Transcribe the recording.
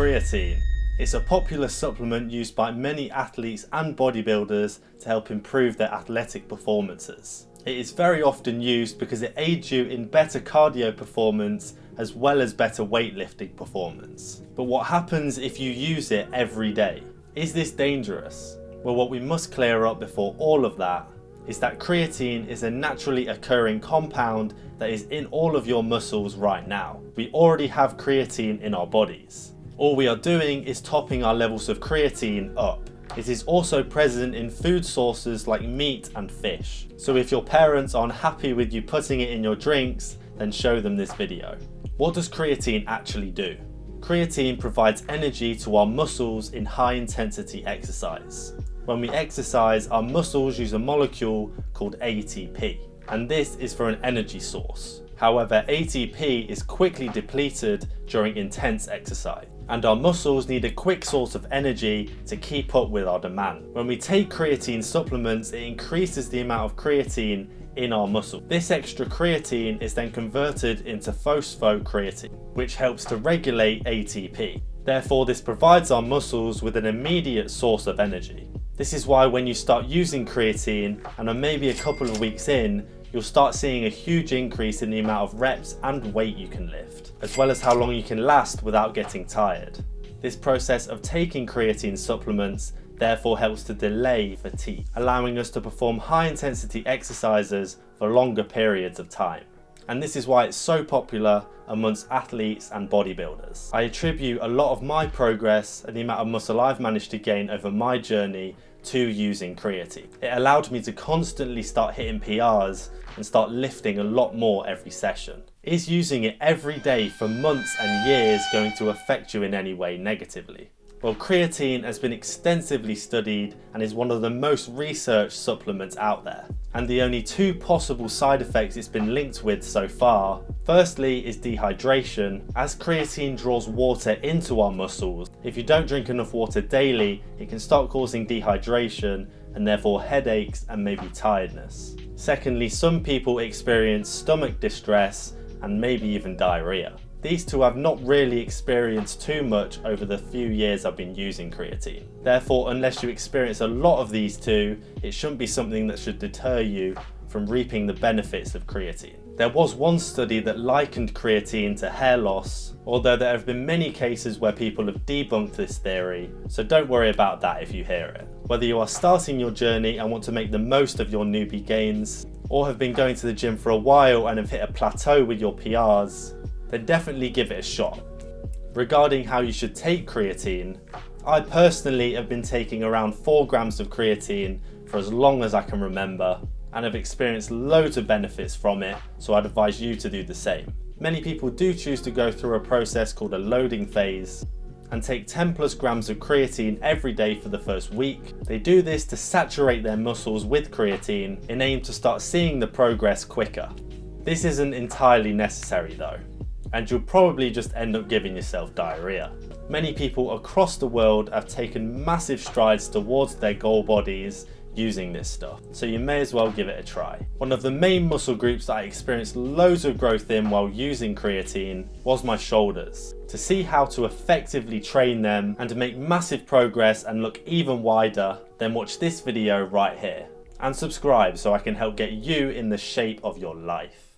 Creatine. It's a popular supplement used by many athletes and bodybuilders to help improve their athletic performances. It is very often used because it aids you in better cardio performance as well as better weightlifting performance. But what happens if you use it every day? Is this dangerous? Well, what we must clear up before all of that is that creatine is a naturally occurring compound that is in all of your muscles right now. We already have creatine in our bodies. All we are doing is topping our levels of creatine up. It is also present in food sources like meat and fish. So if your parents aren't happy with you putting it in your drinks, then show them this video. What does creatine actually do? Creatine provides energy to our muscles in high intensity exercise. When we exercise, our muscles use a molecule called ATP, and this is for an energy source. However, ATP is quickly depleted during intense exercise, and our muscles need a quick source of energy to keep up with our demand. When we take creatine supplements, it increases the amount of creatine in our muscle. This extra creatine is then converted into phosphocreatine, which helps to regulate ATP. Therefore, this provides our muscles with an immediate source of energy. This is why when you start using creatine and are maybe a couple of weeks in, you'll start seeing a huge increase in the amount of reps and weight you can lift, as well as how long you can last without getting tired. This process of taking creatine supplements therefore helps to delay fatigue, allowing us to perform high intensity exercises for longer periods of time. And this is why it's so popular amongst athletes and bodybuilders. I attribute a lot of my progress and the amount of muscle I've managed to gain over my journey to using creatine. It allowed me to constantly start hitting PRs and start lifting a lot more every session. Is using it every day for months and years going to affect you in any way negatively? Well, creatine has been extensively studied and is one of the most researched supplements out there. And the only two possible side effects it's been linked with so far, firstly is dehydration, as creatine draws water into our muscles. If you don't drink enough water daily, it can start causing dehydration and therefore headaches and maybe tiredness. Secondly, some people experience stomach distress and maybe even diarrhea. These two I've not really experienced too much over the few years I've been using creatine. Therefore, unless you experience a lot of these two, it shouldn't be something that should deter you from reaping the benefits of creatine. There was one study that likened creatine to hair loss, although there have been many cases where people have debunked this theory, so don't worry about that if you hear it. Whether you are starting your journey and want to make the most of your newbie gains, or have been going to the gym for a while and have hit a plateau with your PRs, then definitely give it a shot. Regarding how you should take creatine, I personally have been taking around 4 grams of creatine for as long as I can remember and have experienced loads of benefits from it, so I'd advise you to do the same. Many people do choose to go through a process called a loading phase and take 10 plus grams of creatine every day for the first week. They do this to saturate their muscles with creatine in aim to start seeing the progress quicker. This isn't entirely necessary though, and you'll probably just end up giving yourself diarrhea. Many people across the world have taken massive strides towards their goal bodies using this stuff, so you may as well give it a try. One of the main muscle groups that I experienced loads of growth in while using creatine was my shoulders. To see how to effectively train them and to make massive progress and look even wider, then watch this video right here and subscribe so I can help get you in the shape of your life.